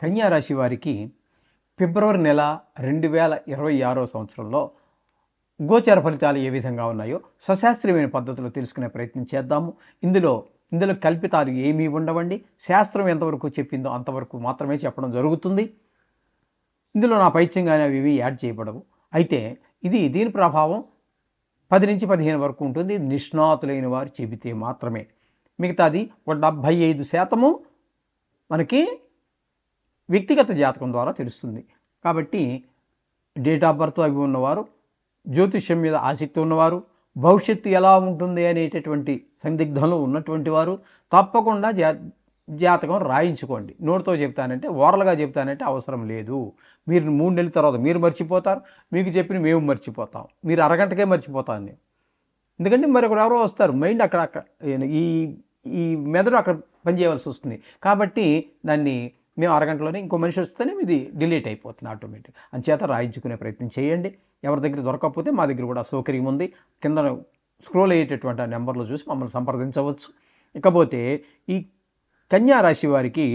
కన్యా రాశి వారికి ఫిబ్రవరి నెల 2026వ సంవత్సరంలో గోచార ఫలితాలు ఏ విధంగా ఉన్నాయో సశాస్త్రీయమైన పద్ధతిలో తెలుసుకునే ప్రయత్నం చేద్దాము. ఇందులో కల్పితాలు ఏమీ ఉండవండి. శాస్త్రం ఎంతవరకు చెప్పిందో అంతవరకు మాత్రమే చెప్పడం జరుగుతుంది. ఇందులో నా పైత్యంగానే అవి యాడ్ చేయబడవు. అయితే దీని ప్రభావం 10 నుంచి 15 వరకు ఉంటుంది. నిష్ణాతులైన వారు చెబితే మాత్రమే. మిగతాది ఒక 75% మనకి వ్యక్తిగత జాతకం ద్వారా తెలుస్తుంది. కాబట్టి డేట్ ఆఫ్ బర్త్ అవి ఉన్నవారు, జ్యోతిష్యం మీద ఆసక్తి ఉన్నవారు, భవిష్యత్తు ఎలా ఉంటుంది అనేటటువంటి సందిగ్ధంలో ఉన్నటువంటి వారు తప్పకుండా జాతకం రాయించుకోండి. నోటితో చెప్తానంటే, ఓరల్గా చెప్తానంటే అవసరం లేదు. మీరు 3 నెలల తర్వాత మీరు మర్చిపోతారు, మీకు చెప్పిన మేము మర్చిపోతాం. మీరు అరగంటకే మర్చిపోతాను నేను. ఎందుకంటే మరొకరు ఎవరో వస్తారు, మైండ్ అక్కడ ఈ మెదడు అక్కడ పనిచేయవలసి వస్తుంది. కాబట్టి దాన్ని మేము అరగంటలోనే ఇంకో మనిషి వస్తేనే ఇది డిలీట్ అయిపోతుంది ఆటోమేటిక్. అంచేత రాయించుకునే ప్రయత్నం చేయండి. ఎవరి దగ్గర దొరకకపోతే మా దగ్గర కూడా సౌకర్యం ఉంది. కింద స్క్రోల్ అయ్యేటటువంటి ఆ నెంబర్లో చూసి మమ్మల్ని సంప్రదించవచ్చు. ఇకపోతే ఈ కన్యా రాశి వారికి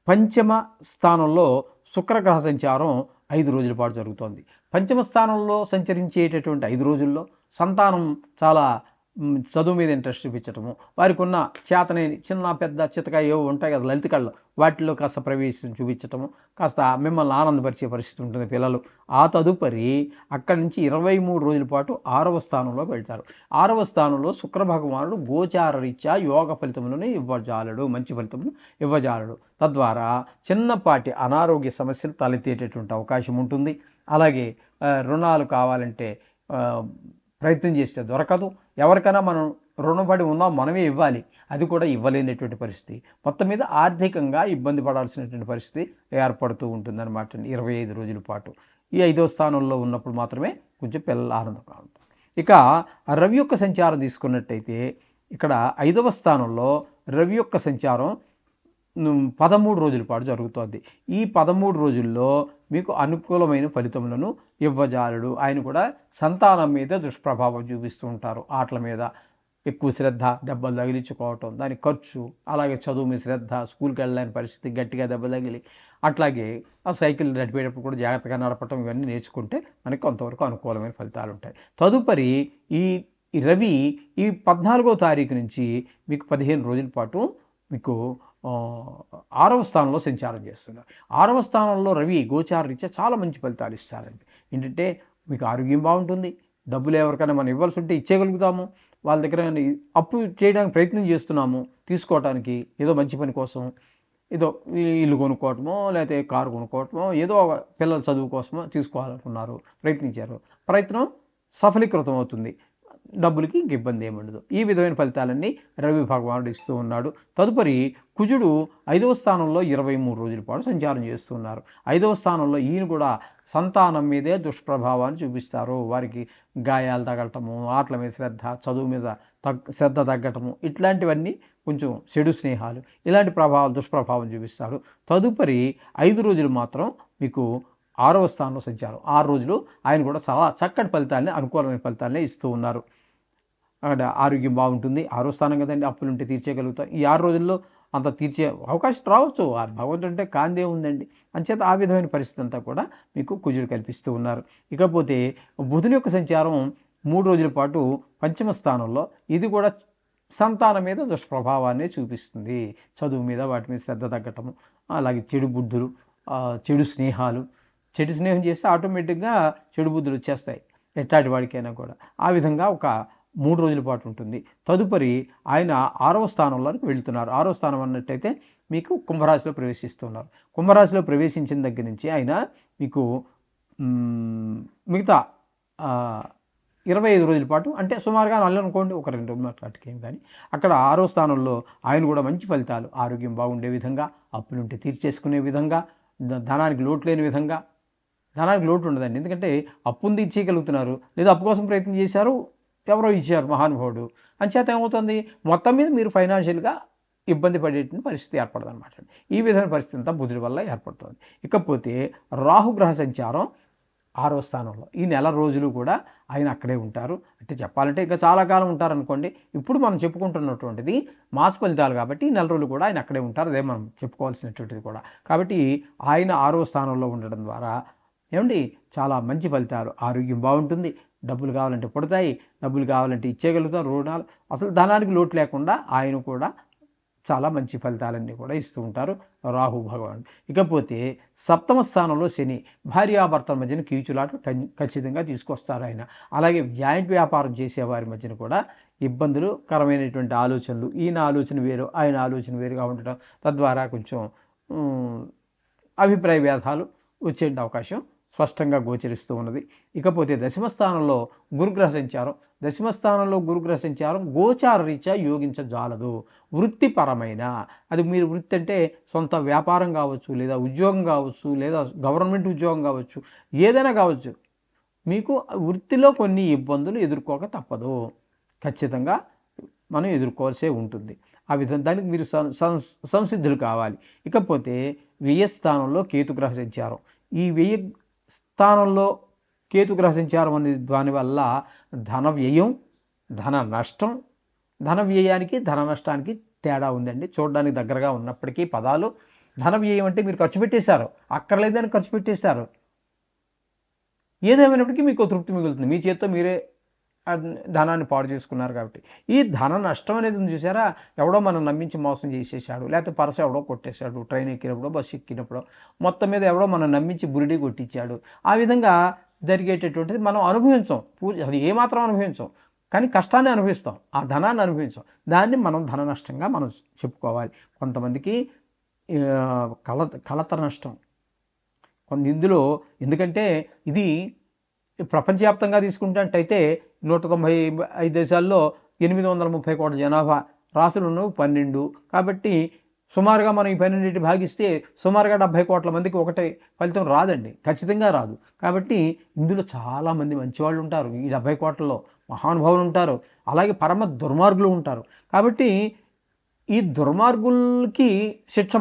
పంచమ స్థానంలో శుక్రగ్రహ సంచారం 5 రోజుల పాటు జరుగుతోంది. పంచమ స్థానంలో సంచరించేటటువంటి 5 రోజుల్లో సంతానం చాలా చదువు మీద ఇంట్రెస్ట్ చూపించటము, వారికి ఉన్న చేతనే చిన్న పెద్ద చితక ఏవో ఉంటాయి కదా లలిత కళ్ళు, వాటిలో కాస్త ప్రవేశం చూపించటము, కాస్త మిమ్మల్ని ఆనందపరిచే పరిస్థితి ఉంటుంది పిల్లలు. ఆ తదుపరి అక్కడి నుంచి 23 రోజుల పాటు 6వ స్థానంలో వెళ్తారు. 6వ స్థానంలో శుక్ర భగవానుడు గోచార రీత్యా యోగ ఫలితములను ఇవ్వజాలడు, మంచి ఫలితమును ఇవ్వజాలడు. తద్వారా చిన్నపాటి అనారోగ్య సమస్యలు తలెత్తేటటువంటి అవకాశం ఉంటుంది. అలాగే రుణాలు కావాలంటే ప్రయత్నం చేస్తే దొరకదు. ఎవరికైనా మనం రుణపడి ఉన్నాం, మనమే ఇవ్వాలి, అది కూడా ఇవ్వలేనటువంటి పరిస్థితి. మొత్తం మీద ఆర్థికంగా ఇబ్బంది పడాల్సినటువంటి పరిస్థితి ఏర్పడుతూ ఉంటుందన్నమాట 25 రోజుల పాటు. ఈ 5వ స్థానంలో ఉన్నప్పుడు మాత్రమే కొంచెం పిల్లలు ఆనందంగా ఉంటారు. ఇక రవి యొక్క సంచారం తీసుకున్నట్టయితే ఇక్కడ 5వ స్థానంలో రవి యొక్క సంచారం 13 రోజుల పాటు జరుగుతోంది. ఈ 13 రోజుల్లో మీకు అనుకూలమైన ఫలితములను ఇవ్వజాలడు. ఆయన కూడా సంతానం మీద దుష్ప్రభావం చూపిస్తూ ఉంటారు. ఆటల మీద ఎక్కువ శ్రద్ధ, దెబ్బలు తగిలించుకోవటం, దాని ఖర్చు, అలాగే చదువు మీద శ్రద్ధ, స్కూల్కి వెళ్ళలేని పరిస్థితి, గట్టిగా దెబ్బ తగిలి, అట్లాగే ఆ సైకిల్ నడిపేటప్పుడు కూడా జాగ్రత్తగా నడపటం, ఇవన్నీ నేర్చుకుంటే మనకి కొంతవరకు అనుకూలమైన ఫలితాలు ఉంటాయి. తదుపరి ఈ రవి ఈ 14వ తారీఖు నుంచి మీకు 15 రోజుల పాటు మీకు 6వ స్థానంలో సంచారం చేస్తున్నారు. 6వ స్థానంలో రవి గోచార రీత్యా చాలా మంచి ఫలితాలు ఇస్తారండి. ఏంటంటే మీకు ఆరోగ్యం బాగుంటుంది, డబ్బులు ఎవరికైనా మనం ఇవ్వాల్సి ఉంటే ఇచ్చేయగలుగుతాము, వాళ్ళ దగ్గర అప్పు చేయడానికి ప్రయత్నం చేస్తున్నాము, తీసుకోవడానికి ఏదో మంచి పని కోసం, ఏదో ఇల్లు కొనుక్కోవటమో లేకపోతే కారు కొనుక్కోవటమో, ఏదో పిల్లల చదువు కోసమో తీసుకోవాలనుకున్నారు, ప్రయత్నించారు, ప్రయత్నం సఫలీకృతం అవుతుంది, డబ్బులకి ఇంక ఇబ్బంది ఏముండదు. ఈ విధమైన ఫలితాలన్నీ రవి భగవానుడు ఇస్తూ ఉన్నాడు. తదుపరి కుజుడు 5వ స్థానంలో 23 రోజుల పాటు సంచారం చేస్తూ ఉన్నారు. 5వ స్థానంలో ఈయన కూడా సంతానం మీదే దుష్ప్రభావాన్ని చూపిస్తారు. వారికి గాయాలు తగలటము, ఆటల మీద శ్రద్ధ, చదువు మీద శ్రద్ధ తగ్గటము, ఇట్లాంటివన్నీ కొంచెం చెడు స్నేహాలు, ఇలాంటి దుష్ప్రభావం చూపిస్తారు. తదుపరి 5 రోజులు మాత్రం మీకు 6వ స్థానంలో సంచారం. 6 రోజులు ఆయన కూడా చాలా చక్కటి ఫలితాలని, అనుకూలమైన ఫలితాలనే ఇస్తూ ఉన్నారు. అక్కడ ఆరోగ్యం బాగుంటుంది. 6వ స్థానం కదండి, అప్పులుంటే తీర్చేయగలుగుతాం. ఈ 6 రోజుల్లో అంత తీర్చే అవకాశం రావచ్చు. ఆ భగవంతుడు అంటే కాందే ఉందండి. అంచేత ఆ విధమైన పరిస్థితి అంతా కూడా మీకు కుజుడు కల్పిస్తూ ఉన్నారు. ఇకపోతే బుధుని యొక్క సంచారం 3 రోజుల పాటు పంచమ స్థానంలో, ఇది కూడా సంతానం మీద దుష్ప్రభావాన్ని చూపిస్తుంది. చదువు మీద వాటి మీద శ్రద్ధ తగ్గటము, అలాగే చెడు బుద్ధులు, చెడు స్నేహాలు, చెడు స్నేహం చేస్తే ఆటోమేటిక్గా చెడు బుద్ధులు వచ్చేస్తాయి ఎట్టాటి వాడికైనా కూడా. ఆ విధంగా ఒక 3 రోజుల పాటు ఉంటుంది. తదుపరి ఆయన 6వ స్థానంలోకి వెళుతున్నారు. 6వ స్థానం అన్నట్టయితే మీకు కుంభరాశిలో ప్రవేశిస్తున్నారు. కుంభరాశిలో ప్రవేశించిన దగ్గర నుంచి ఆయన మీకు మిగతా 25 రోజుల పాటు, అంటే సుమారుగా అనుకోండి ఒక 2 అటుకేం కానీ, అక్కడ 6వ స్థానంలో ఆయన కూడా మంచి ఫలితాలు, ఆరోగ్యం బాగుండే విధంగా, అప్పులుంటే తీర్చేసుకునే విధంగా, ధనానికి లోటు లేని విధంగా. ధనానికి లోటు ఉండదండి, ఎందుకంటే అప్పును తీర్చేయగలుగుతున్నారు, లేదా అప్పు కోసం ప్రయత్నం చేశారు, ఎవరో ఇచ్చారు మహానుభావుడు, అంచేత ఏమవుతుంది, మొత్తం మీద మీరు ఫైనాన్షియల్గా ఇబ్బంది పడేటువంటి పరిస్థితి ఏర్పడదు అనమాట. ఈ విధమైన పరిస్థితి అంతా బుధుడి వల్ల ఏర్పడుతుంది. ఇకపోతే రాహుగ్రహ సంచారం 6వ స్థానంలో. ఈ నెల రోజులు కూడా ఆయన అక్కడే ఉంటారు. అంటే చెప్పాలంటే ఇంకా చాలా కాలం ఉంటారనుకోండి. ఇప్పుడు మనం చెప్పుకుంటున్నటువంటిది మాస ఫలితాలు కాబట్టి ఈ నెల రోజులు కూడా ఆయన అక్కడే ఉంటారు. అదే మనం చెప్పుకోవాల్సినటువంటిది కూడా. కాబట్టి ఆయన 6వ స్థానంలో ఉండడం ద్వారా ఏమండి చాలా మంచి ఫలితాలు. ఆరోగ్యం బాగుంటుంది, డబ్బులు కావాలంటే పుడతాయి, డబ్బులు కావాలంటే ఇచ్చేయగలుగుతారు, రుణాలు, అసలు ధనానికి లోటు లేకుండా ఆయన కూడా చాలా మంచి ఫలితాలన్నీ కూడా ఇస్తూ ఉంటారు రాహు భగవానుడు. ఇకపోతే 7వ స్థానంలో శని, భార్యాభర్తల మధ్యన కీచులాట ఖచ్చితంగా తీసుకొస్తారు ఆయన. అలాగే జాయింట్ వ్యాపారం చేసేవారి మధ్యన కూడా ఇబ్బందులు కరమైనటువంటి ఆలోచనలు, ఈయన ఆలోచన వేరు ఆయన ఆలోచన వేరుగా ఉండటం, తద్వారా కొంచెం అభిప్రాయ భేదాలు వచ్చే అవకాశం స్పష్టంగా గోచరిస్తూ ఉన్నది. ఇకపోతే దశమస్థానంలో గురుగ్రహ సంచారం, దశమస్థానంలో గురుగ్రహ సంచారం గోచార రీత్యా యోగించజాలదు. వృత్తిపరమైన, అది మీరు వృత్తి అంటే సొంత వ్యాపారం కావచ్చు, లేదా ఉద్యోగం కావచ్చు, లేదా గవర్నమెంట్ ఉద్యోగం కావచ్చు, ఏదైనా కావచ్చు, మీకు వృత్తిలో కొన్ని ఇబ్బందులు ఎదుర్కోక తప్పదు. ఖచ్చితంగా మనం ఎదుర్కోవాల్సే ఉంటుంది. ఆ విధంగా దానికి మీరు సంసిద్ధులు కావాలి. ఇకపోతే వ్యయస్థానంలో కేతుగ్రహ సంచారం, ఈ వ్యయ స్థానంలో కేతుగ్రహ సంచారం అనేది దానివల్ల ధన వ్యయం, ధన నష్టం, ధన వ్యయానికి ధన నష్టానికి తేడా ఉందండి. చూడడానికి దగ్గరగా ఉన్నప్పటికీ పదాలు, ధన వ్యయం అంటే మీరు ఖర్చు పెట్టేశారు, అక్కర్లేదని ఖర్చు పెట్టేశారు, ఏదేమైనప్పటికీ మీకు తృప్తి మిగులుతుంది, మీ చేత్తో మీరే ధనాన్ని పాడు చేసుకున్నారు కాబట్టి. ఈ ధన నష్టం అనేది చూసారా, ఎవడో మనం నమ్మించి మోసం చేసేసాడు, లేకపోతే పర్సు ఎవడో కొట్టేశాడు, ట్రైన్ ఎక్కినప్పుడు బస్సు ఎక్కినప్పుడు మొత్తం మీద ఎవడో మనం నమ్మించి బురిడి కొట్టించాడు. ఆ విధంగా జరిగేటటువంటిది మనం అనుభవించాం, అది ఏమాత్రం అనుభవించాం, కానీ కష్టాన్ని అనుభవిస్తాం, ఆ ధనాన్ని అనుభవించాం. దాన్ని మనం ధన నష్టంగా మనం చెప్పుకోవాలి. కొంతమందికి కలత నష్టం ఇందులో, ఎందుకంటే ఇది ప్రపంచవ్యాప్తంగా తీసుకుంటే 195 దేశాల్లో 830 కోట్ల జనాభా, రాసులు 12. కాబట్టి సుమారుగా మనం ఈ 12 భాగిస్తే సుమారుగా 70 కోట్ల మందికి ఒకటే ఫలితం రాదండి, ఖచ్చితంగా రాదు. కాబట్టి ఇందులో చాలామంది మంచివాళ్ళు ఉంటారు, ఈ 70 కోట్లలో మహానుభావులు ఉంటారు, అలాగే పరమ దుర్మార్గులు ఉంటారు. కాబట్టి ఈ దుర్మార్గులకి శిక్ష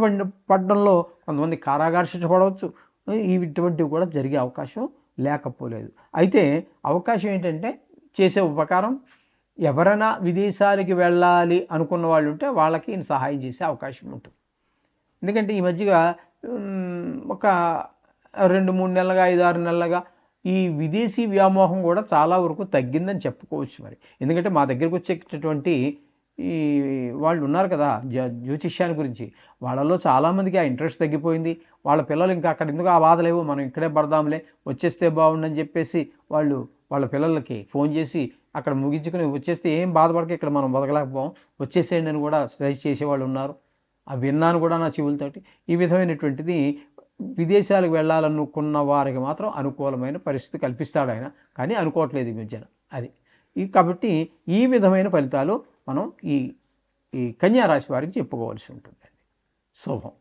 పడడంలో కొంతమంది కారాగార శిక్ష పడవచ్చు, ఇటువంటివి కూడా జరిగే అవకాశం లేకపోలేదు. అయితే అవకాశం ఏంటంటే చేసే ఉపకారం, ఎవరైనా విదేశాలకి వెళ్ళాలి అనుకున్న వాళ్ళు ఉంటే వాళ్ళకి ఈయన సహాయం చేసే అవకాశం ఉంటుంది. ఎందుకంటే ఈ మధ్యగా ఒక 2-3 నెలలుగా 5-6 నెలలుగా ఈ విదేశీ వ్యామోహం కూడా చాలా వరకు తగ్గిందని చెప్పుకోవచ్చు. మరి ఎందుకంటే మా దగ్గరికి వచ్చేటటువంటి ఈ వాళ్ళు ఉన్నారు కదా జ్యోతిష్యాన్ని గురించి, వాళ్ళలో చాలామందికి ఆ ఇంట్రెస్ట్ తగ్గిపోయింది. వాళ్ళ పిల్లలు ఇంకా అక్కడ ఎందుకు ఆ బాధలేవు, మనం ఇక్కడే పడదాంలే, వచ్చేస్తే బాగుండని చెప్పేసి వాళ్ళు వాళ్ళ పిల్లలకి ఫోన్ చేసి అక్కడ ముగించుకుని వచ్చేస్తే ఏం బాధపడక ఇక్కడ మనం బతకలేకపోం, వచ్చేసేయండి అని కూడా సజెస్ట్ చేసేవాళ్ళు ఉన్నారు. అవి విన్నాను కూడా నా చెవులతోటి. ఈ విధమైనటువంటిది విదేశాలకు వెళ్ళాలనుకున్న వారికి మాత్రం అనుకూలమైన పరిస్థితి కల్పిస్తాడు ఆయన, కానీ అనుకోవట్లేదు ఈ మధ్యన అది. కాబట్టి ఈ విధమైన ఫలితాలు మనం ఈ కన్యా రాశి వారికి చెప్పుకోవాల్సి ఉంటుంది. శుభం.